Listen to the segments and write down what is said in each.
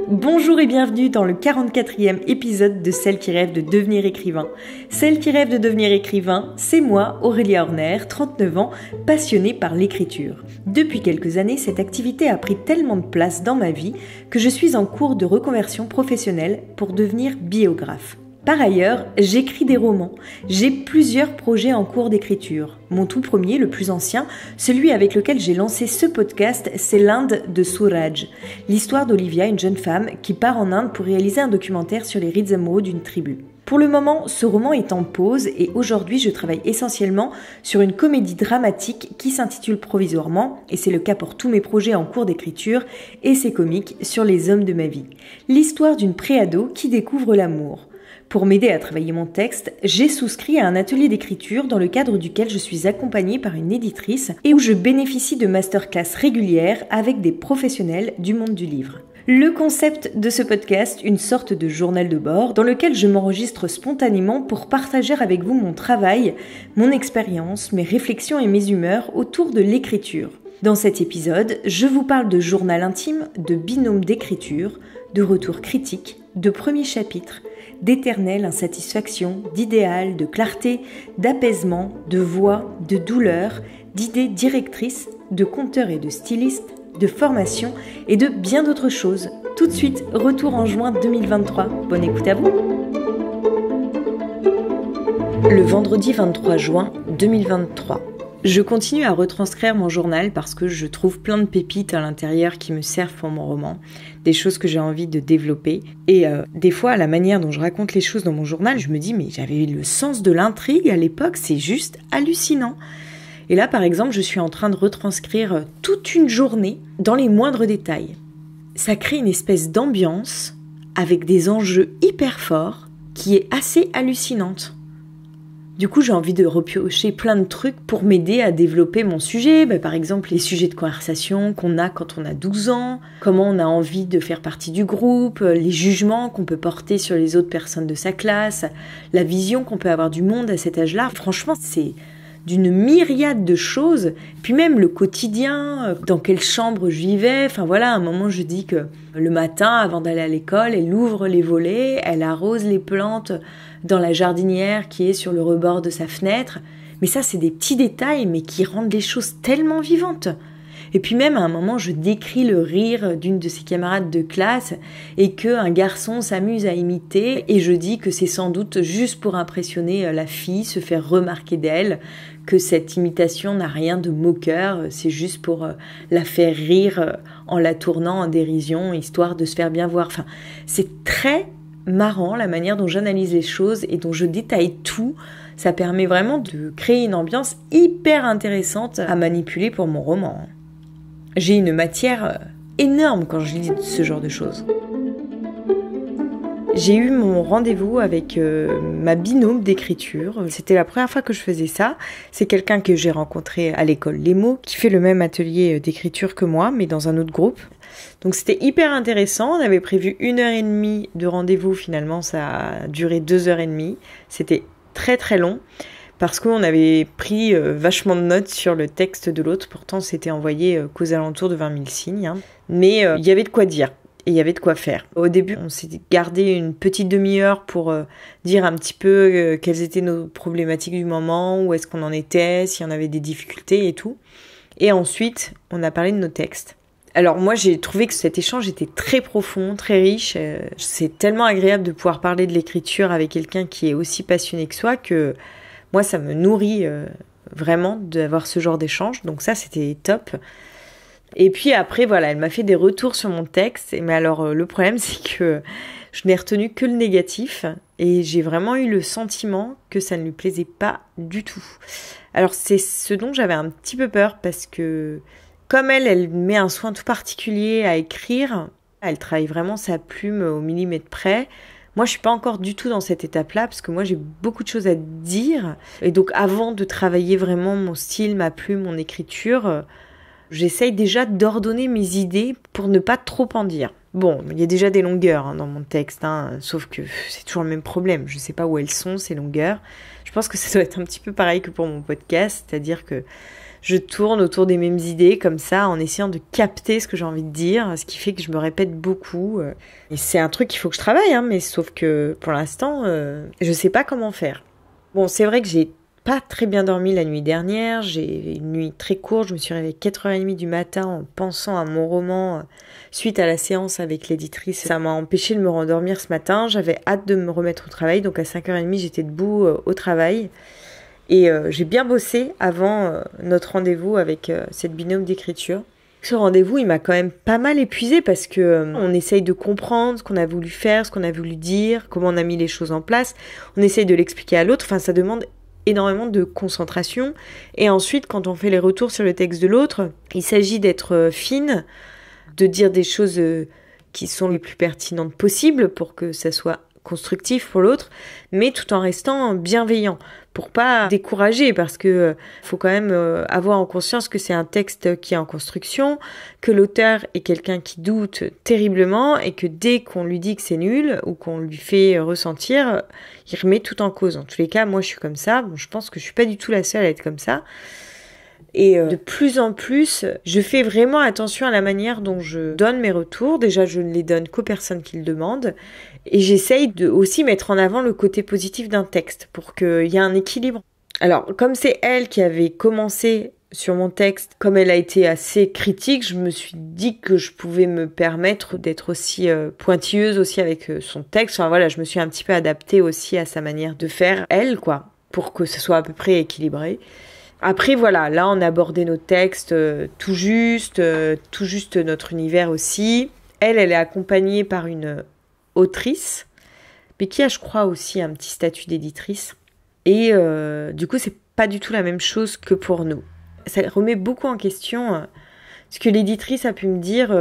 Bonjour et bienvenue dans le 44e épisode de Celle qui rêve de devenir écrivain. Celle qui rêve de devenir écrivain, c'est moi, Aurélia Horner, 39 ans, passionnée par l'écriture. Depuis quelques années, cette activité a pris tellement de place dans ma vie que je suis en cours de reconversion professionnelle pour devenir biographe. Par ailleurs, j'écris des romans. J'ai plusieurs projets en cours d'écriture. Mon tout premier, le plus ancien, celui avec lequel j'ai lancé ce podcast, c'est l'Inde de Suraj. L'histoire d'Olivia, une jeune femme qui part en Inde pour réaliser un documentaire sur les rites amoureux d'une tribu. Pour le moment, ce roman est en pause et aujourd'hui, je travaille essentiellement sur une comédie dramatique qui s'intitule provisoirement, et c'est le cas pour tous mes projets en cours d'écriture, et c'est comique sur les hommes de ma vie. L'histoire d'une préado qui découvre l'amour. Pour m'aider à travailler mon texte, j'ai souscrit à un atelier d'écriture dans le cadre duquel je suis accompagnée par une éditrice et où je bénéficie de masterclass régulières avec des professionnels du monde du livre. Le concept de ce podcast, une sorte de journal de bord dans lequel je m'enregistre spontanément pour partager avec vous mon travail, mon expérience, mes réflexions et mes humeurs autour de l'écriture. Dans cet épisode, je vous parle de journal intime, de binôme d'écriture, de retours critiques, de premiers chapitres, d'éternelle insatisfaction, d'idéal, de clarté, d'apaisement, de voix, de douleur, d'idées directrices, de conteurs et de stylistes, de formation et de bien d'autres choses. Tout de suite, retour en juin 2023. Bonne écoute à vous. Le vendredi 23 juin 2023. Je continue à retranscrire mon journal parce que je trouve plein de pépites à l'intérieur qui me servent pour mon roman, des choses que j'ai envie de développer. Et des fois, à la manière dont je raconte les choses dans mon journal, je me dis mais j'avais le sens de l'intrigue à l'époque, c'est juste hallucinant. Et là, par exemple, je suis en train de retranscrire toute une journée dans les moindres détails. Ça crée une espèce d'ambiance avec des enjeux hyper forts qui est assez hallucinante. Du coup, j'ai envie de repiocher plein de trucs pour m'aider à développer mon sujet. Par exemple, les sujets de conversation qu'on a quand on a 12 ans, comment on a envie de faire partie du groupe, les jugements qu'on peut porter sur les autres personnes de sa classe, la vision qu'on peut avoir du monde à cet âge-là. Franchement, c'est d'une myriade de choses. Puis même le quotidien, dans quelle chambre je vivais. Enfin voilà, à un moment, je dis que le matin, avant d'aller à l'école, elle ouvre les volets, elle arrose les plantes dans la jardinière qui est sur le rebord de sa fenêtre. Mais ça, c'est des petits détails, mais qui rendent les choses tellement vivantes. Et puis même, à un moment, je décris le rire d'une de ses camarades de classe et qu'un garçon s'amuse à imiter. Et je dis que c'est sans doute juste pour impressionner la fille, se faire remarquer d'elle, que cette imitation n'a rien de moqueur, c'est juste pour la faire rire en la tournant en dérision, histoire de se faire bien voir. Enfin, c'est très marrant la manière dont j'analyse les choses et dont je détaille tout. Ça permet vraiment de créer une ambiance hyper intéressante à manipuler pour mon roman. J'ai une matière énorme quand je lis ce genre de choses. J'ai eu mon rendez-vous avec ma binôme d'écriture. C'était la première fois que je faisais ça. C'est quelqu'un que j'ai rencontré à l'école Les Mots, qui fait le même atelier d'écriture que moi, mais dans un autre groupe. Donc c'était hyper intéressant. On avait prévu 1h30 de rendez-vous. Finalement, ça a duré 2h30. C'était très très long parce qu'on avait pris vachement de notes sur le texte de l'autre. Pourtant, on s'était envoyé qu'aux alentours de 20 000 signes. Mais il y avait de quoi dire. Et il y avait de quoi faire. Au début, on s'est gardé une petite demi-heure pour dire un petit peu quelles étaient nos problématiques du moment, où est-ce qu'on en était, s'il y en avait des difficultés et tout. Et ensuite, on a parlé de nos textes. Alors moi, j'ai trouvé que cet échange était très profond, très riche. C'est tellement agréable de pouvoir parler de l'écriture avec quelqu'un qui est aussi passionné que soi que moi, ça me nourrit vraiment d'avoir ce genre d'échange. Donc ça, c'était top. Et puis après, voilà, elle m'a fait des retours sur mon texte. Mais alors, le problème, c'est que je n'ai retenu que le négatif. Et j'ai vraiment eu le sentiment que ça ne lui plaisait pas du tout. Alors, c'est ce dont j'avais un petit peu peur parce que comme elle met un soin tout particulier à écrire, elle travaille vraiment sa plume au millimètre près. Moi, je suis pas encore du tout dans cette étape-là parce que moi, j'ai beaucoup de choses à dire. Et donc, avant de travailler vraiment mon style, ma plume, mon écriture, j'essaye déjà d'ordonner mes idées pour ne pas trop en dire. Bon, il y a déjà des longueurs dans mon texte, sauf que c'est toujours le même problème. Je sais pas où elles sont, ces longueurs. Je pense que ça doit être un petit peu pareil que pour mon podcast, c'est-à-dire que je tourne autour des mêmes idées comme ça en essayant de capter ce que j'ai envie de dire, ce qui fait que je me répète beaucoup. Et c'est un truc qu'il faut que je travaille, hein, mais sauf que pour l'instant, je sais pas comment faire. Bon, c'est vrai que j'ai pas très bien dormi la nuit dernière, j'ai une nuit très courte, je me suis réveillée 4h30 du matin en pensant à mon roman suite à la séance avec l'éditrice. Ça m'a empêché de me rendormir ce matin, j'avais hâte de me remettre au travail, donc à 5h30 j'étais debout au travail. Et j'ai bien bossé avant notre rendez-vous avec cette binôme d'écriture. Ce rendez-vous, il m'a quand même pas mal épuisée parce que on essaye de comprendre ce qu'on a voulu faire, ce qu'on a voulu dire, comment on a mis les choses en place. On essaye de l'expliquer à l'autre. Enfin, ça demande énormément de concentration. Et ensuite, quand on fait les retours sur le texte de l'autre, il s'agit d'être fine, de dire des choses qui sont les plus pertinentes possibles pour que ça soit constructif pour l'autre, mais tout en restant bienveillant, pour pas décourager, parce que faut quand même avoir en conscience que c'est un texte qui est en construction, que l'auteur est quelqu'un qui doute terriblement, et que dès qu'on lui dit que c'est nul, ou qu'on lui fait ressentir, il remet tout en cause. En tous les cas, moi je suis comme ça, bon, je pense que je suis pas du tout la seule à être comme ça. Et de plus en plus, je fais vraiment attention à la manière dont je donne mes retours. Déjà, je ne les donne qu'aux personnes qui le demandent. Et j'essaye de aussi mettre en avant le côté positif d'un texte pour qu'il y ait un équilibre. Alors, comme c'est elle qui avait commencé sur mon texte, comme elle a été assez critique, je me suis dit que je pouvais me permettre d'être aussi pointilleuse aussi avec son texte. Enfin voilà, je me suis un petit peu adaptée aussi à sa manière de faire, elle, quoi, pour que ce soit à peu près équilibré. Après, voilà, là, on a abordé nos textes tout juste notre univers aussi. Elle est accompagnée par une autrice, mais qui a, je crois, aussi un petit statut d'éditrice. Et du coup, c'est pas du tout la même chose que pour nous. Ça remet beaucoup en question ce que l'éditrice a pu me dire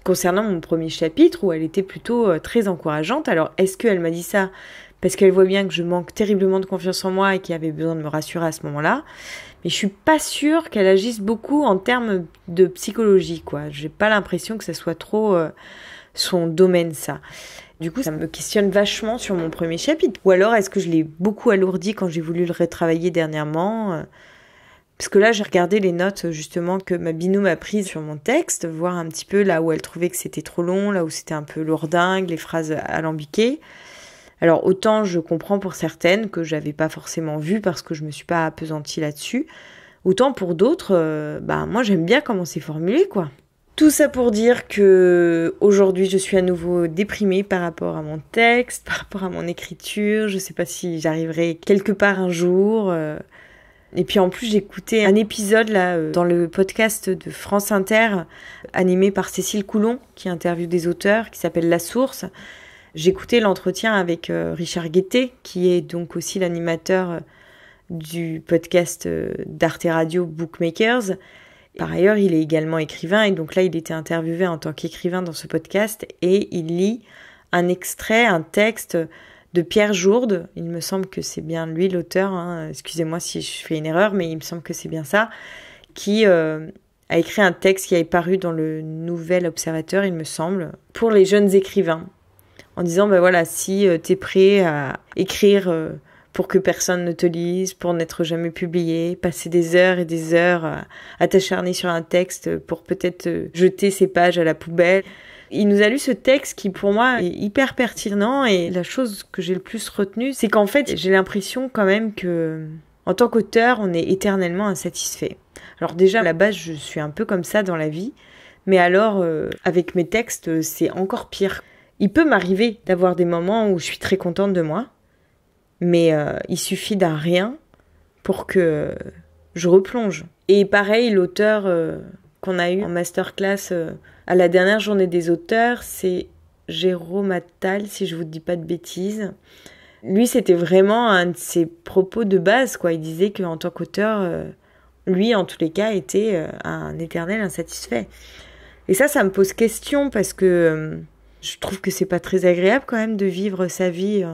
concernant mon premier chapitre, où elle était plutôt très encourageante. Alors, est-ce qu'elle m'a dit ça parce qu'elle voit bien que je manque terriblement de confiance en moi et qu'il y avait besoin de me rassurer à ce moment-là. Mais je suis pas sûre qu'elle agisse beaucoup en termes de psychologie, quoi. J'ai pas l'impression que ça soit trop son domaine, ça. Du coup, ça me questionne vachement sur mon premier chapitre. Ou alors, est-ce que je l'ai beaucoup alourdi quand j'ai voulu le retravailler dernièrement parce que là, j'ai regardé les notes, justement, que ma binôme a prises sur mon texte, voir un petit peu là où elle trouvait que c'était trop long, là où c'était un peu lourdingue, les phrases alambiquées. Alors autant je comprends pour certaines que j'avais pas forcément vu parce que je me suis pas appesantie là-dessus, autant pour d'autres, moi j'aime bien comment c'est formulé, quoi. Tout ça pour dire que aujourd'hui je suis à nouveau déprimée par rapport à mon texte, par rapport à mon écriture, je sais pas si j'arriverai quelque part un jour. Et puis en plus j'ai écouté un épisode là dans le podcast de France Inter animé par Cécile Coulon qui interviewe des auteurs qui s'appelle La Source. J'écoutais l'entretien avec Richard Guettet, qui est donc aussi l'animateur du podcast d'Arte Radio Bookmakers. Par ailleurs, il est également écrivain, et donc là, il était interviewé en tant qu'écrivain dans ce podcast, et il lit un extrait, un texte de Pierre Jourde. Il me semble que c'est bien lui l'auteur, hein. Excusez-moi si je fais une erreur, mais il me semble que c'est bien ça, qui a écrit un texte qui est paru dans le Nouvel Observateur, il me semble, pour les jeunes écrivains. En disant, voilà, si t'es prêt à écrire pour que personne ne te lise, pour n'être jamais publié, passer des heures et des heures à t'acharner sur un texte pour peut-être jeter ces pages à la poubelle. Il nous a lu ce texte qui, pour moi, est hyper pertinent, et la chose que j'ai le plus retenue, c'est qu'en fait, j'ai l'impression quand même que, en tant qu'auteur, on est éternellement insatisfait. Alors déjà, à la base, je suis un peu comme ça dans la vie, mais alors, avec mes textes, c'est encore pire. Il peut m'arriver d'avoir des moments où je suis très contente de moi, mais il suffit d'un rien pour que je replonge. Et pareil, l'auteur qu'on a eu en masterclass à la dernière journée des auteurs, c'est Jérôme Attal, si je vous dis pas de bêtises. Lui, c'était vraiment un de ses propos de base, quoi. Il disait qu'en tant qu'auteur, lui, en tous les cas, était un éternel insatisfait. Et ça me pose question parce que je trouve que c'est pas très agréable quand même de vivre sa vie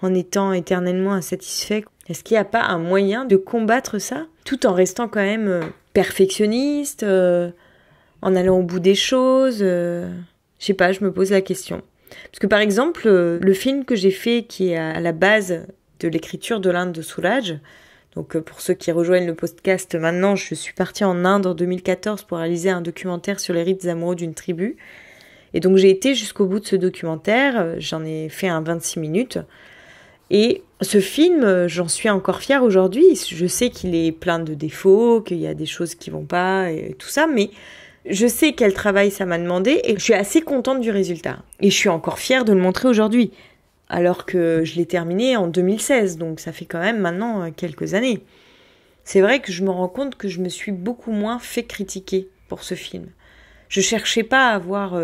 en étant éternellement insatisfait. Est-ce qu'il n'y a pas un moyen de combattre ça, tout en restant quand même perfectionniste, en allant au bout des choses Je sais pas, je me pose la question. Parce que par exemple, le film que j'ai fait, qui est à la base de l'écriture de l'Inde de Soulage, Donc pour ceux qui rejoignent le podcast maintenant, je suis partie en Inde en 2014 pour réaliser un documentaire sur les rites amoureux d'une tribu. Et donc j'ai été jusqu'au bout de ce documentaire, j'en ai fait un 26 minutes. Et ce film, j'en suis encore fière aujourd'hui. Je sais qu'il est plein de défauts, qu'il y a des choses qui vont pas et tout ça, mais je sais quel travail ça m'a demandé et je suis assez contente du résultat. Et je suis encore fière de le montrer aujourd'hui, alors que je l'ai terminé en 2016, donc ça fait quand même maintenant quelques années. C'est vrai que je me rends compte que je me suis beaucoup moins fait critiquer pour ce film. Je cherchais pas à avoir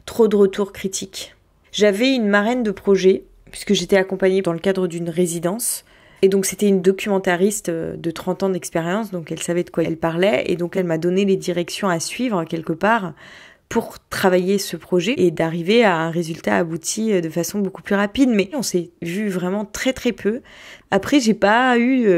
trop de retours critiques. J'avais une marraine de projet, puisque j'étais accompagnée dans le cadre d'une résidence. Et donc c'était une documentariste de 30 ans d'expérience, donc elle savait de quoi elle parlait, et donc elle m'a donné les directions à suivre quelque part pour travailler ce projet et d'arriver à un résultat abouti de façon beaucoup plus rapide. Mais on s'est vu vraiment très très peu. Après, j'ai pas eu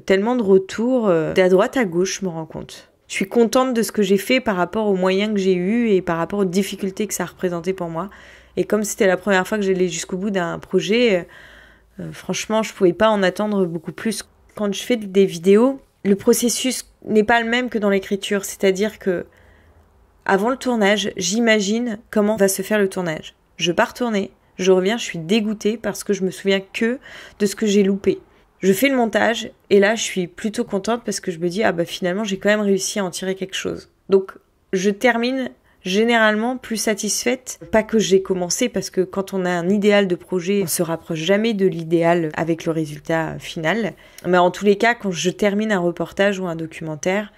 tellement de retours d'à droite à gauche, je me rends compte. Je suis contente de ce que j'ai fait par rapport aux moyens que j'ai eus et par rapport aux difficultés que ça représentait pour moi. Et comme c'était la première fois que j'allais jusqu'au bout d'un projet, franchement, je pouvais pas en attendre beaucoup plus. Quand je fais des vidéos, le processus n'est pas le même que dans l'écriture. C'est-à-dire que avant le tournage, j'imagine comment va se faire le tournage. Je pars tourner, je reviens, je suis dégoûtée parce que je me souviens que de ce que j'ai loupé. Je fais le montage et là, je suis plutôt contente parce que je me dis finalement, j'ai quand même réussi à en tirer quelque chose. Donc, je termine généralement plus satisfaite. Pas que j'ai commencé, parce que quand on a un idéal de projet, on se rapproche jamais de l'idéal avec le résultat final. Mais en tous les cas, quand je termine un reportage ou un documentaire,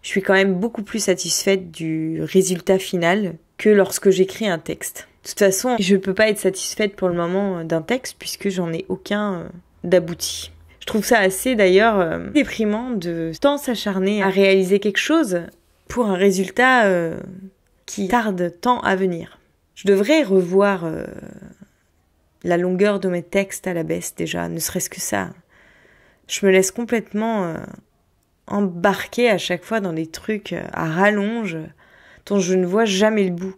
je suis quand même beaucoup plus satisfaite du résultat final que lorsque j'écris un texte. De toute façon, je peux pas être satisfaite pour le moment d'un texte puisque j'en ai aucun d'abouti. Je trouve ça assez d'ailleurs déprimant de tant s'acharner à réaliser quelque chose pour un résultat qui tarde tant à venir. Je devrais revoir la longueur de mes textes à la baisse déjà, ne serait-ce que ça. Je me laisse complètement embarquer à chaque fois dans des trucs à rallonge dont je ne vois jamais le bout.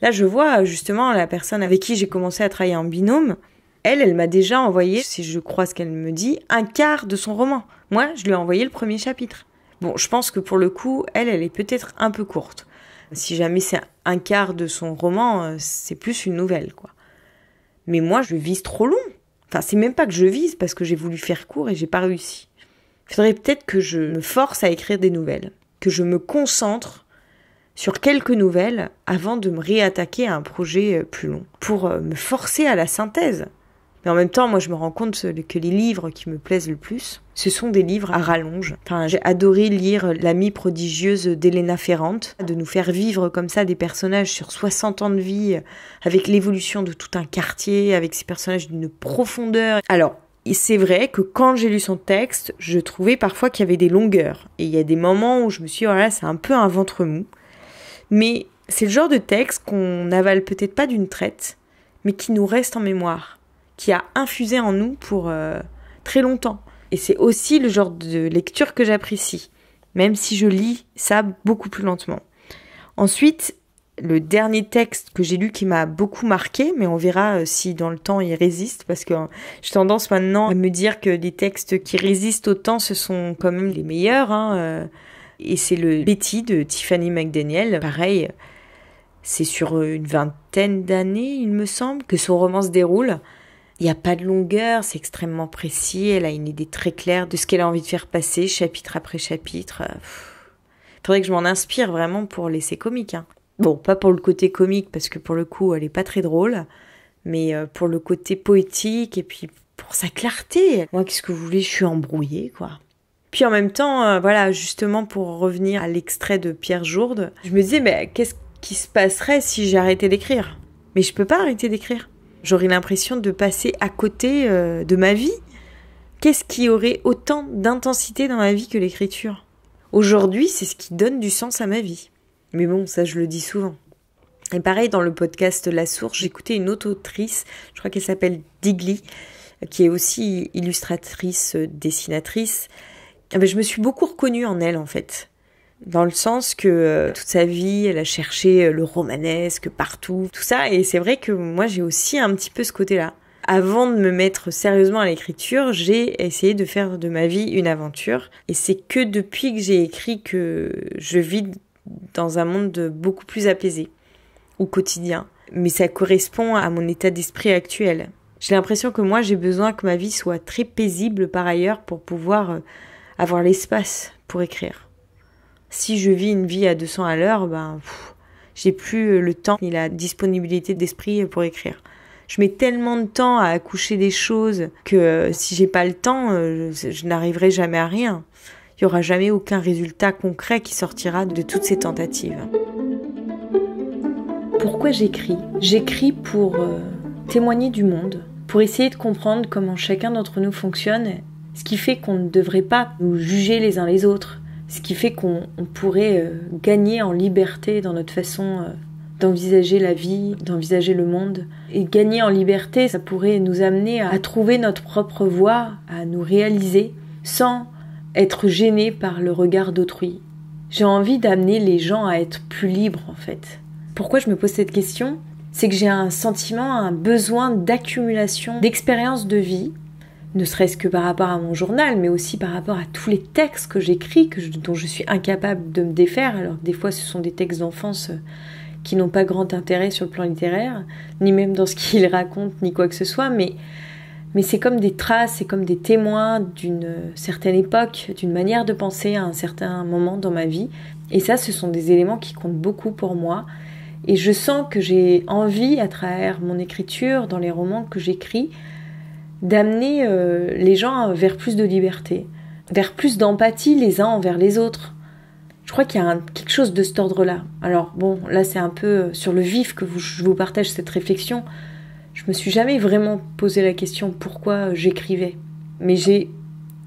Là, je vois justement la personne avec qui j'ai commencé à travailler en binôme. Elle m'a déjà envoyé, si je crois ce qu'elle me dit, un quart de son roman. Moi, je lui ai envoyé le premier chapitre. Bon, je pense que pour le coup, elle est peut-être un peu courte. Si jamais c'est un quart de son roman, c'est plus une nouvelle, quoi. Mais moi, je vise trop long. Enfin, c'est même pas que je vise, parce que j'ai voulu faire court et j'ai pas réussi. Il faudrait peut-être que je me force à écrire des nouvelles, que je me concentre sur quelques nouvelles avant de me réattaquer à un projet plus long, pour me forcer à la synthèse. Mais en même temps, moi, je me rends compte que les livres qui me plaisent le plus, ce sont des livres à rallonge. Enfin, j'ai adoré lire L'amie prodigieuse d'Elena Ferrante, de nous faire vivre comme ça des personnages sur 60 ans de vie, avec l'évolution de tout un quartier, avec ces personnages d'une profondeur. Alors, c'est vrai que quand j'ai lu son texte, je trouvais parfois qu'il y avait des longueurs. Et il y a des moments où je me suis dit, oh là, c'est un peu un ventre mou. Mais c'est le genre de texte qu'on n'avale peut-être pas d'une traite, mais qui nous reste en mémoire, qui a infusé en nous pour très longtemps. Et c'est aussi le genre de lecture que j'apprécie, même si je lis ça beaucoup plus lentement. Ensuite, le dernier texte que j'ai lu qui m'a beaucoup marqué, mais on verra si dans le temps il résiste, parce que j'ai tendance maintenant à me dire que les textes qui résistent au temps, ce sont quand même les meilleurs. Et c'est le Betty de Tiffany McDaniel. Pareil, c'est sur une vingtaine d'années, il me semble, que son roman se déroule. Il n'y a pas de longueur, c'est extrêmement précis, elle a une idée très claire de ce qu'elle a envie de faire passer, chapitre après chapitre. Il faudrait que je m'en inspire vraiment pour l'essai comique. Bon, pas pour le côté comique, parce que pour le coup, elle est pas très drôle, mais pour le côté poétique, et puis pour sa clarté. Moi, qu'est-ce que vous voulez, je suis embrouillée, quoi. Puis en même temps, voilà, justement pour revenir à l'extrait de Pierre Jourde, je me disais, mais qu'est-ce qui se passerait si j'arrêtais d'écrire ? Mais je peux pas arrêter d'écrire. J'aurais l'impression de passer à côté de ma vie. Qu'est-ce qui aurait autant d'intensité dans ma vie que l'écriture ? Aujourd'hui, c'est ce qui donne du sens à ma vie. Mais bon, ça je le dis souvent. Et pareil, dans le podcast La Source, j'écoutais une autre autrice, je crois qu'elle s'appelle Digli, qui est aussi illustratrice, dessinatrice. Je me suis beaucoup reconnue en elle, en fait. Dans le sens que toute sa vie, elle a cherché le romanesque partout, tout ça. Et c'est vrai que moi, j'ai aussi un petit peu ce côté-là. Avant de me mettre sérieusement à l'écriture, j'ai essayé de faire de ma vie une aventure. Et c'est que depuis que j'ai écrit que je vis dans un monde beaucoup plus apaisé, au quotidien. Mais ça correspond à mon état d'esprit actuel. J'ai l'impression que moi, j'ai besoin que ma vie soit très paisible par ailleurs pour pouvoir avoir l'espace pour écrire. Si je vis une vie à 200 à l'heure, j'ai plus le temps ni la disponibilité d'esprit pour écrire. Je mets tellement de temps à accoucher des choses que si j'ai pas le temps, je n'arriverai jamais à rien. Il y aura jamais aucun résultat concret qui sortira de toutes ces tentatives. Pourquoi j'écris ? J'écris pour témoigner du monde, pour essayer de comprendre comment chacun d'entre nous fonctionne, ce qui fait qu'on ne devrait pas nous juger les uns les autres, ce qui fait qu'on pourrait gagner en liberté dans notre façon d'envisager la vie, d'envisager le monde. Et gagner en liberté, ça pourrait nous amener à trouver notre propre voie, à nous réaliser, sans être gêné par le regard d'autrui. J'ai envie d'amener les gens à être plus libres, en fait. Pourquoi je me pose cette question ? C'est que j'ai un sentiment, un besoin d'accumulation d'expériences de vie, ne serait-ce que par rapport à mon journal, mais aussi par rapport à tous les textes que j'écris, dont je suis incapable de me défaire. Alors des fois, ce sont des textes d'enfance qui n'ont pas grand intérêt sur le plan littéraire, ni même dans ce qu'ils racontent, ni quoi que ce soit, mais c'est comme des traces, c'est comme des témoins d'une certaine époque, d'une manière de penser à un certain moment dans ma vie. Et ça, ce sont des éléments qui comptent beaucoup pour moi. Et je sens que j'ai envie, à travers mon écriture, dans les romans que j'écris, d'amener les gens vers plus de liberté, vers plus d'empathie les uns envers les autres. Je crois qu'il y a quelque chose de cet ordre-là. Alors bon, là c'est un peu sur le vif que je vous partage cette réflexion. Je me suis jamais vraiment posé la question pourquoi j'écrivais. Mais j'ai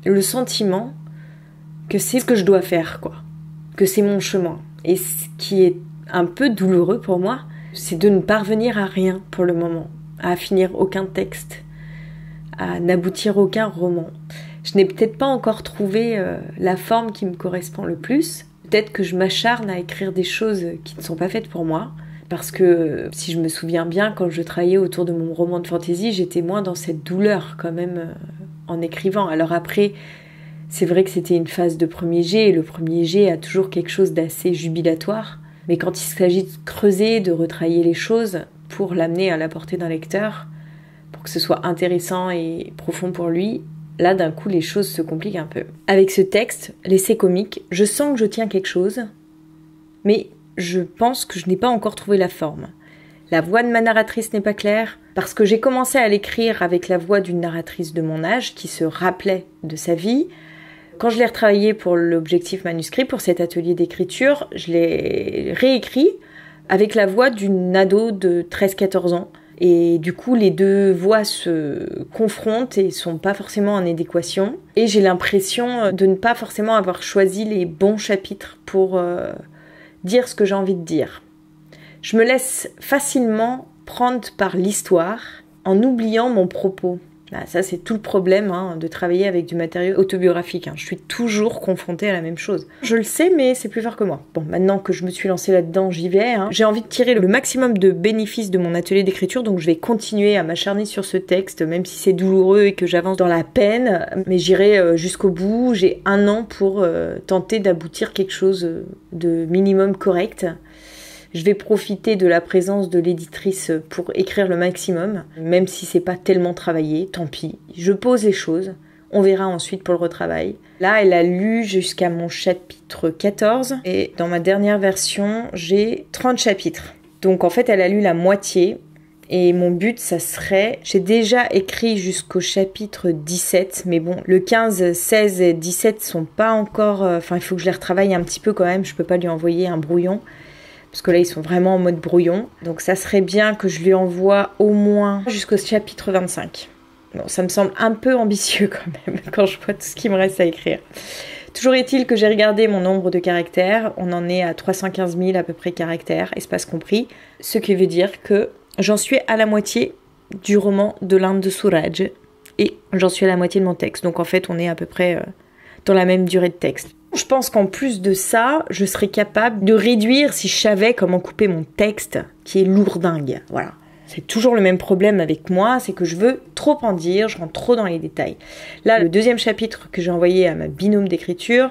le sentiment que c'est ce que je dois faire, quoi. Que c'est mon chemin. Et ce qui est un peu douloureux pour moi, c'est de ne parvenir à rien pour le moment, à finir aucun texte, à n'aboutir aucun roman. Je n'ai peut-être pas encore trouvé la forme qui me correspond le plus. Peut-être que je m'acharne à écrire des choses qui ne sont pas faites pour moi, parce que si je me souviens bien, quand je travaillais autour de mon roman de fantasy, j'étais moins dans cette douleur quand même en écrivant. Alors après, c'est vrai que c'était une phase de premier jet, et le premier jet a toujours quelque chose d'assez jubilatoire. Mais quand il s'agit de creuser, de retravailler les choses pour l'amener à la portée d'un lecteur, pour que ce soit intéressant et profond pour lui, là d'un coup les choses se compliquent un peu. Avec ce texte, l'essai comique, je sens que je tiens quelque chose, mais je pense que je n'ai pas encore trouvé la forme. La voix de ma narratrice n'est pas claire, parce que j'ai commencé à l'écrire avec la voix d'une narratrice de mon âge qui se rappelait de sa vie. Quand je l'ai retravaillé pour l'objectif manuscrit, pour cet atelier d'écriture, je l'ai réécrit avec la voix d'une ado de 13-14 ans. Et du coup, les deux voix se confrontent et sont pas forcément en adéquation. Et j'ai l'impression de ne pas forcément avoir choisi les bons chapitres pour dire ce que j'ai envie de dire. Je me laisse facilement prendre par l'histoire en oubliant mon propos. Là, ça, c'est tout le problème de travailler avec du matériau autobiographique. Je suis toujours confrontée à la même chose. Je le sais, mais c'est plus fort que moi. Bon, maintenant que je me suis lancée là-dedans, j'y vais. J'ai envie de tirer le maximum de bénéfices de mon atelier d'écriture, donc je vais continuer à m'acharner sur ce texte, même si c'est douloureux et que j'avance dans la peine, mais j'irai jusqu'au bout. J'ai 1 an pour tenter d'aboutir quelque chose de minimum correct. Je vais profiter de la présence de l'éditrice pour écrire le maximum, même si c'est pas tellement travaillé, tant pis. Je pose les choses, on verra ensuite pour le retravail. Là, elle a lu jusqu'à mon chapitre 14, et dans ma dernière version, j'ai 30 chapitres. Donc en fait, elle a lu la moitié, et mon but, ça serait... J'ai déjà écrit jusqu'au chapitre 17, mais bon, le 15, 16 et 17 sont pas encore... il faut que je les retravaille un petit peu quand même, je peux pas lui envoyer un brouillon. Parce que là, ils sont vraiment en mode brouillon. Donc ça serait bien que je lui envoie au moins jusqu'au chapitre 25. Bon, ça me semble un peu ambitieux quand même, quand je vois tout ce qu'il me reste à écrire. Toujours est-il que j'ai regardé mon nombre de caractères. On en est à 315 000 à peu près caractères, espace compris. Ce qui veut dire que j'en suis à la moitié du roman de l'Inde de Suraj. Et j'en suis à la moitié de mon texte. Donc en fait, on est à peu près dans la même durée de texte. Je pense qu'en plus de ça, je serais capable de réduire si je savais comment couper mon texte, qui est lourdingue. Voilà. C'est toujours le même problème avec moi, c'est que je veux trop en dire, je rentre trop dans les détails. Là, le deuxième chapitre que j'ai envoyé à ma binôme d'écriture,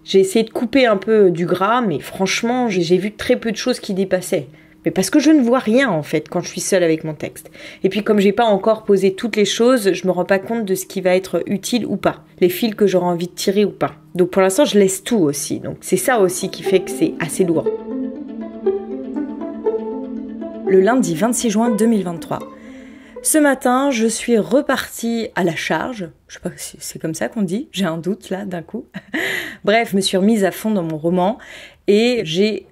j'ai essayé de couper un peu du gras, mais franchement, j'ai vu très peu de choses qui dépassaient. Mais parce que je ne vois rien, en fait, quand je suis seule avec mon texte. Et puis, comme j'ai pas encore posé toutes les choses, je me rends pas compte de ce qui va être utile ou pas. Les fils que j'aurai envie de tirer ou pas. Donc, pour l'instant, je laisse tout aussi. Donc, c'est ça aussi qui fait que c'est assez lourd. Le lundi 26 juin 2023. Ce matin, je suis repartie à la charge. Je sais pas si c'est comme ça qu'on dit. J'ai un doute, là, d'un coup. Bref, je me suis remise à fond dans mon roman. Et j'ai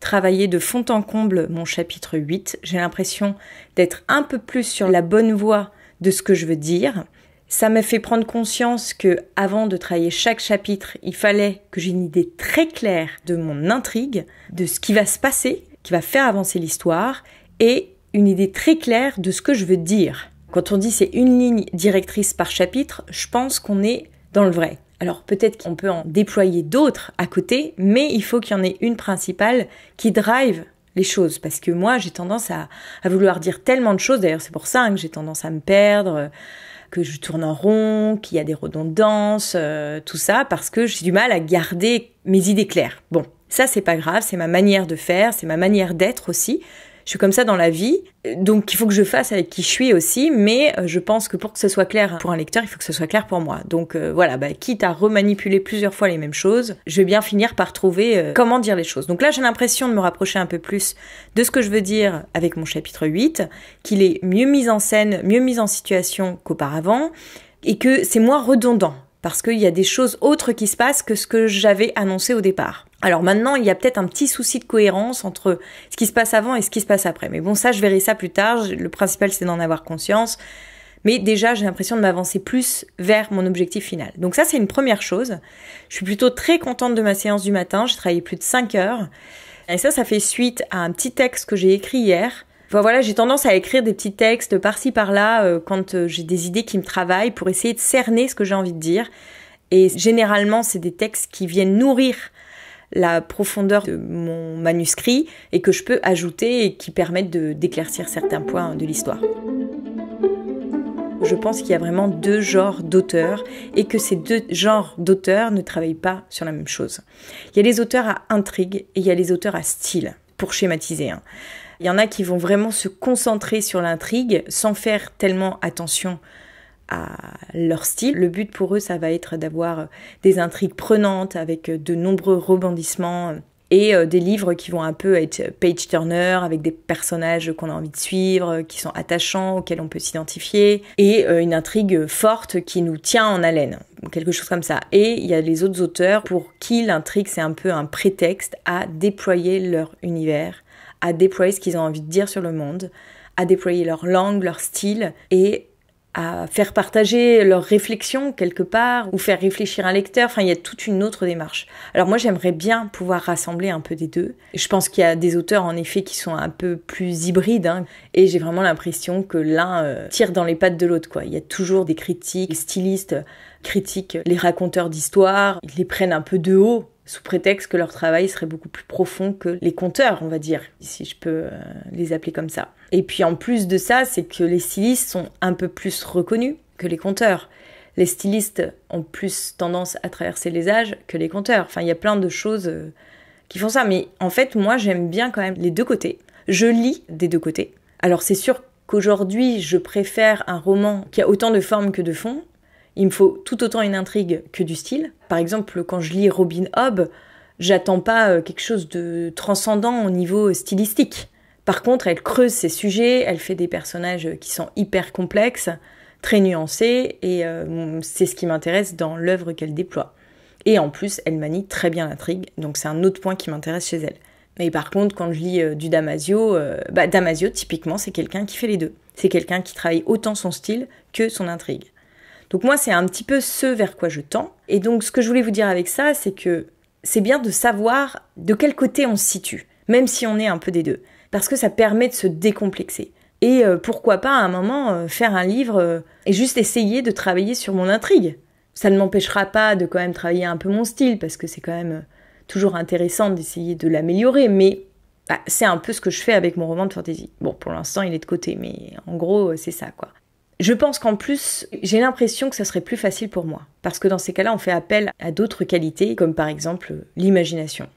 travailler de fond en comble mon chapitre 8. J'ai l'impression d'être un peu plus sur la bonne voie de ce que je veux dire. Ça m'a fait prendre conscience que avant de travailler chaque chapitre, il fallait que j'ai une idée très claire de mon intrigue, de ce qui va se passer, qui va faire avancer l'histoire, et une idée très claire de ce que je veux dire. Quand on dit c'est une ligne directrice par chapitre, je pense qu'on est dans le vrai. Alors peut-être qu'on peut en déployer d'autres à côté, mais il faut qu'il y en ait une principale qui drive les choses. Parce que moi, j'ai tendance à vouloir dire tellement de choses. D'ailleurs, c'est pour ça que j'ai tendance à me perdre, que je tourne en rond, qu'il y a des redondances, tout ça, parce que j'ai du mal à garder mes idées claires. Bon, ça, c'est pas grave, c'est ma manière de faire, c'est ma manière d'être aussi. Je suis comme ça dans la vie, donc il faut que je fasse avec qui je suis aussi, mais je pense que pour que ce soit clair pour un lecteur, il faut que ce soit clair pour moi. Donc voilà, quitte à remanipuler plusieurs fois les mêmes choses, je vais bien finir par trouver comment dire les choses. Donc là, j'ai l'impression de me rapprocher un peu plus de ce que je veux dire avec mon chapitre 8, qu'il est mieux mis en scène, mieux mis en situation qu'auparavant, et que c'est moins redondant. Parce qu'il y a des choses autres qui se passent que ce que j'avais annoncé au départ. Alors maintenant, il y a peut-être un petit souci de cohérence entre ce qui se passe avant et ce qui se passe après. Mais bon, ça, je verrai ça plus tard. Le principal, c'est d'en avoir conscience. Mais déjà, j'ai l'impression de m'avancer plus vers mon objectif final. Donc ça, c'est une première chose. Je suis plutôt très contente de ma séance du matin. J'ai travaillé plus de 5 heures. Et ça fait suite à un petit texte que j'ai écrit hier. Enfin, voilà, j'ai tendance à écrire des petits textes par-ci par-là quand j'ai des idées qui me travaillent pour essayer de cerner ce que j'ai envie de dire. Et généralement, c'est des textes qui viennent nourrir la profondeur de mon manuscrit et que je peux ajouter et qui permettent d'éclaircir certains points de l'histoire. Je pense qu'il y a vraiment 2 genres d'auteurs et que ces 2 genres d'auteurs ne travaillent pas sur la même chose. Il y a les auteurs à intrigue et il y a les auteurs à style, pour schématiser. Il y en a qui vont vraiment se concentrer sur l'intrigue sans faire tellement attention à leur style. Le but pour eux, ça va être d'avoir des intrigues prenantes avec de nombreux rebondissements et des livres qui vont un peu être page-turner avec des personnages qu'on a envie de suivre, qui sont attachants, auxquels on peut s'identifier et une intrigue forte qui nous tient en haleine, quelque chose comme ça. Et il y a les autres auteurs pour qui l'intrigue, c'est un peu un prétexte à déployer leur univers, à déployer ce qu'ils ont envie de dire sur le monde, à déployer leur langue, leur style et à faire partager leurs réflexions quelque part ou faire réfléchir un lecteur. Enfin, il y a toute une autre démarche. Alors moi, j'aimerais bien pouvoir rassembler un peu des deux. Je pense qu'il y a des auteurs, en effet, qui sont un peu plus hybrides et j'ai vraiment l'impression que l'un tire dans les pattes de l'autre, quoi. Il y a toujours des critiques, les stylistes critiquent les raconteurs d'histoires, ils les prennent un peu de haut, sous prétexte que leur travail serait beaucoup plus profond que les conteurs, on va dire, si je peux les appeler comme ça. Et puis en plus de ça, c'est que les stylistes sont un peu plus reconnus que les conteurs. Les stylistes ont plus tendance à traverser les âges que les conteurs. Enfin, il y a plein de choses qui font ça. Mais en fait, moi, j'aime bien quand même les deux côtés. Je lis des deux côtés. Alors c'est sûr qu'aujourd'hui, je préfère un roman qui a autant de forme que de fond. Il me faut tout autant une intrigue que du style. Par exemple, quand je lis Robin Hobb, j'attends pas quelque chose de transcendant au niveau stylistique. Par contre, elle creuse ses sujets, elle fait des personnages qui sont hyper complexes, très nuancés, et c'est ce qui m'intéresse dans l'œuvre qu'elle déploie. Et en plus, elle manie très bien l'intrigue, donc c'est un autre point qui m'intéresse chez elle. Mais par contre, quand je lis du Damasio, Damasio, typiquement, c'est quelqu'un qui fait les deux. C'est quelqu'un qui travaille autant son style que son intrigue. Donc moi, c'est un petit peu ce vers quoi je tends. Et donc, ce que je voulais vous dire avec ça, c'est que c'est bien de savoir de quel côté on se situe, même si on est un peu des deux. Parce que ça permet de se décomplexer. Et pourquoi pas, à un moment, faire un livre et juste essayer de travailler sur mon intrigue. Ça ne m'empêchera pas de quand même travailler un peu mon style, parce que c'est quand même toujours intéressant d'essayer de l'améliorer. Mais C'est un peu ce que je fais avec mon roman de fantasy. Bon, pour l'instant, il est de côté, mais en gros, c'est ça, quoi. Je pense qu'en plus, j'ai l'impression que ça serait plus facile pour moi. Parce que dans ces cas-là, on fait appel à d'autres qualités, comme par exemple l'imagination.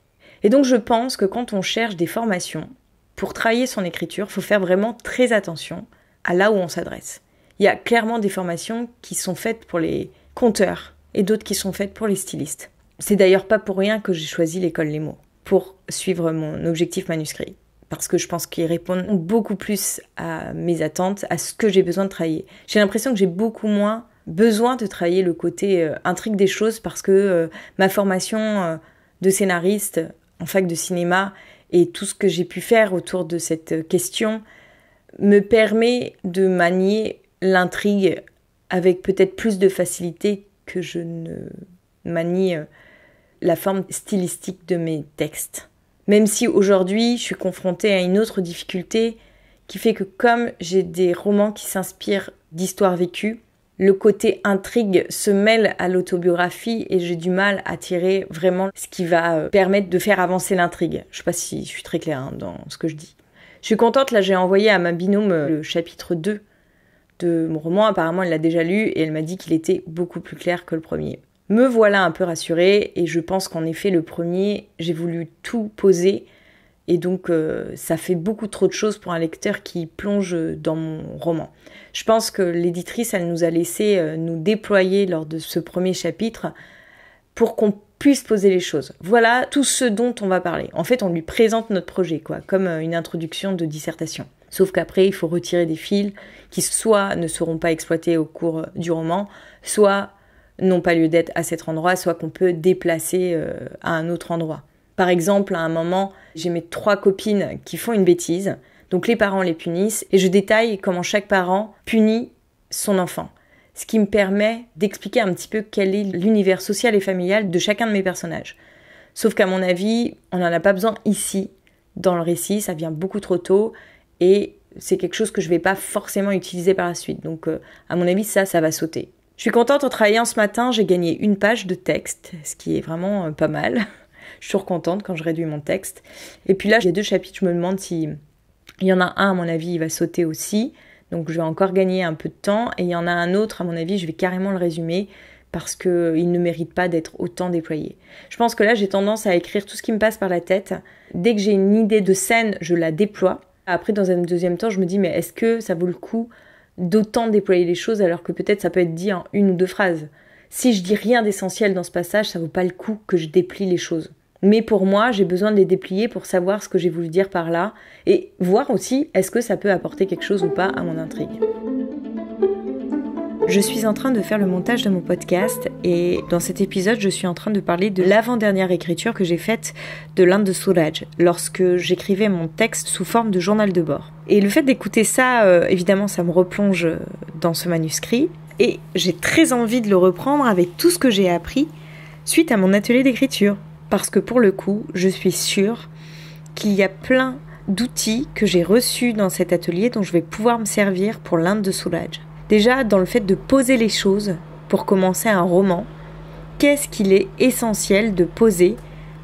Et donc, je pense que quand on cherche des formations, pour travailler son écriture, il faut faire vraiment très attention à là où on s'adresse. Il y a clairement des formations qui sont faites pour les conteurs et d'autres qui sont faites pour les stylistes. C'est d'ailleurs pas pour rien que j'ai choisi l'école Les Mots pour suivre mon objectif manuscrit. Parce que je pense qu'ils répondent beaucoup plus à mes attentes, à ce que j'ai besoin de travailler. J'ai l'impression que j'ai beaucoup moins besoin de travailler le côté intrigue des choses parce que ma formation de scénariste en fac de cinéma et tout ce que j'ai pu faire autour de cette question me permet de manier l'intrigue avec peut-être plus de facilité que je ne manie la forme stylistique de mes textes. Même si aujourd'hui, je suis confrontée à une autre difficulté qui fait que comme j'ai des romans qui s'inspirent d'histoires vécues, le côté intrigue se mêle à l'autobiographie et j'ai du mal à tirer vraiment ce qui va permettre de faire avancer l'intrigue. Je sais pas si je suis très claire dans ce que je dis. Je suis contente, là j'ai envoyé à ma binôme le chapitre 2 de mon roman. Apparemment, elle l'a déjà lu et elle m'a dit qu'il était beaucoup plus clair que le premier. Me voilà un peu rassurée et je pense qu'en effet le premier, j'ai voulu tout poser et donc ça fait beaucoup trop de choses pour un lecteur qui plonge dans mon roman. Je pense que l'éditrice, elle nous a laissé nous déployer lors de ce premier chapitre pour qu'on puisse poser les choses. Voilà tout ce dont on va parler. En fait, on lui présente notre projet, quoi, comme une introduction de dissertation. Sauf qu'après, il faut retirer des fils qui soit ne seront pas exploités au cours du roman, soit n'ont pas lieu d'être à cet endroit, soit qu'on peut déplacer à un autre endroit. Par exemple, à un moment, j'ai mes 3 copines qui font une bêtise, donc les parents les punissent, et je détaille comment chaque parent punit son enfant. Ce qui me permet d'expliquer un petit peu quel est l'univers social et familial de chacun de mes personnages. Sauf qu'à mon avis, on n'en a pas besoin ici, dans le récit, ça vient beaucoup trop tôt, et c'est quelque chose que je ne vais pas forcément utiliser par la suite. Donc, à mon avis, ça va sauter. Je suis contente en travaillant ce matin, j'ai gagné 1 page de texte, ce qui est vraiment pas mal. Je suis toujours contente quand je réduis mon texte. Et puis là, j'ai 2 chapitres, je me demande si il y en a un, à mon avis, il va sauter aussi. Donc je vais encore gagner un peu de temps. Et il y en a un autre, à mon avis, je vais carrément le résumer parce qu'il ne mérite pas d'être autant déployé. Je pense que là, j'ai tendance à écrire tout ce qui me passe par la tête. Dès que j'ai une idée de scène, je la déploie. Après, dans un deuxième temps, je me dis, mais est-ce que ça vaut le coup d'autant déployer les choses alors que peut-être ça peut être dit en 1 ou 2 phrases. Si je dis rien d'essentiel dans ce passage, ça vaut pas le coup que je déplie les choses. Mais pour moi, j'ai besoin de les déplier pour savoir ce que j'ai voulu dire par là et voir aussi est-ce que ça peut apporter quelque chose ou pas à mon intrigue. Je suis en train de faire le montage de mon podcast et dans cet épisode, je suis en train de parler de l'avant-dernière écriture que j'ai faite de l'Inde de Suraj lorsque j'écrivais mon texte sous forme de journal de bord. Et le fait d'écouter ça, évidemment, ça me replonge dans ce manuscrit et j'ai très envie de le reprendre avec tout ce que j'ai appris suite à mon atelier d'écriture. Parce que pour le coup, je suis sûre qu'il y a plein d'outils que j'ai reçus dans cet atelier dont je vais pouvoir me servir pour l'Inde de Suraj. Déjà, dans le fait de poser les choses pour commencer un roman, qu'est-ce qu'il est essentiel de poser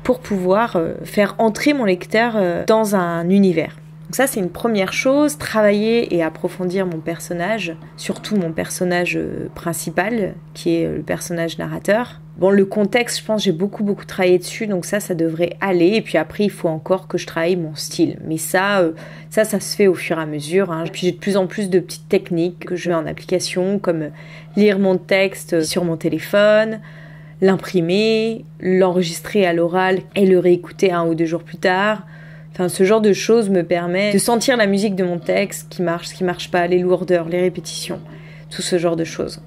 pour pouvoir faire entrer mon lecteur dans un univers. Donc ça, c'est une première chose, travailler et approfondir mon personnage, surtout mon personnage principal, qui est le personnage narrateur. Bon, le contexte, je pense, j'ai beaucoup travaillé dessus, donc ça devrait aller. Et puis après, il faut encore que je travaille mon style. Mais ça se fait au fur et à mesure. Hein. Puis j'ai de plus en plus de petites techniques que je mets en application, comme lire mon texte sur mon téléphone, l'imprimer, l'enregistrer à l'oral et le réécouter 1 ou 2 jours plus tard. Enfin, ce genre de choses me permet de sentir la musique de mon texte, ce qui marche pas, les lourdeurs, les répétitions, tout ce genre de choses.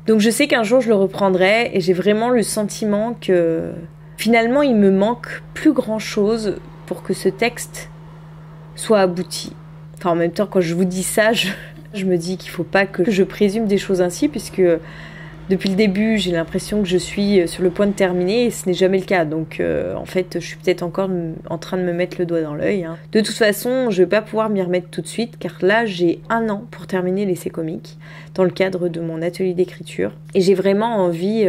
Donc je sais qu'un jour je le reprendrai et j'ai vraiment le sentiment que finalement il me manque plus grand chose pour que ce texte soit abouti. Enfin, en même temps, quand je vous dis ça, je me dis qu'il faut pas que je présume des choses ainsi, puisque depuis le début, j'ai l'impression que je suis sur le point de terminer et ce n'est jamais le cas. Donc, en fait, je suis peut-être encore en train de me mettre le doigt dans l'œil. Hein. De toute façon, je vais pas pouvoir m'y remettre tout de suite car là, j'ai 1 an pour terminer l'essai comique dans le cadre de mon atelier d'écriture. Et j'ai vraiment envie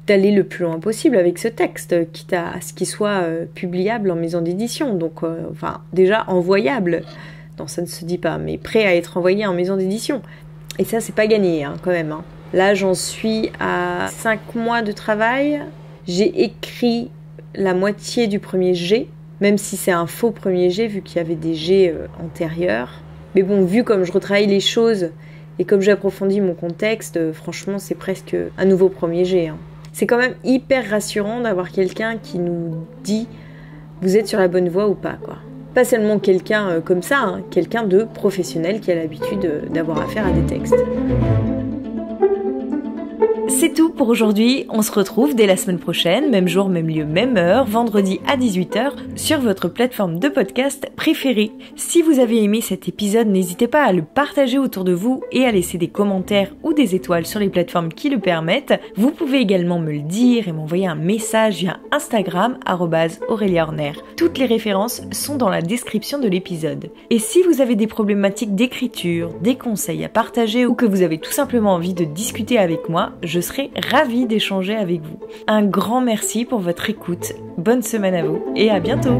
d'aller le plus loin possible avec ce texte, quitte à ce qu'il soit publiable en maison d'édition. Donc, déjà envoyable. Non, ça ne se dit pas, mais prêt à être envoyé en maison d'édition. Et ça, c'est pas gagné, quand même. Là, j'en suis à 5 mois de travail. J'ai écrit la moitié du premier jet, même si c'est un faux premier jet, vu qu'il y avait des jets antérieurs. Mais bon, vu comme je retravaille les choses et comme j'approfondis mon contexte, franchement, c'est presque un nouveau premier jet. C'est quand même hyper rassurant d'avoir quelqu'un qui nous dit « vous êtes sur la bonne voie ou pas ?» quoi. Pas seulement quelqu'un comme ça, quelqu'un de professionnel qui a l'habitude d'avoir affaire à des textes. C'est tout pour aujourd'hui, on se retrouve dès la semaine prochaine, même jour, même lieu, même heure, vendredi à 18h, sur votre plateforme de podcast préférée. Si vous avez aimé cet épisode, n'hésitez pas à le partager autour de vous et à laisser des commentaires ou des étoiles sur les plateformes qui le permettent. Vous pouvez également me le dire et m'envoyer un message via Instagram, @AureliaHorner. Toutes les références sont dans la description de l'épisode. Et si vous avez des problématiques d'écriture, des conseils à partager ou que vous avez tout simplement envie de discuter avec moi, je serai ravie d'échanger avec vous. Un grand merci pour votre écoute, bonne semaine à vous et à bientôt!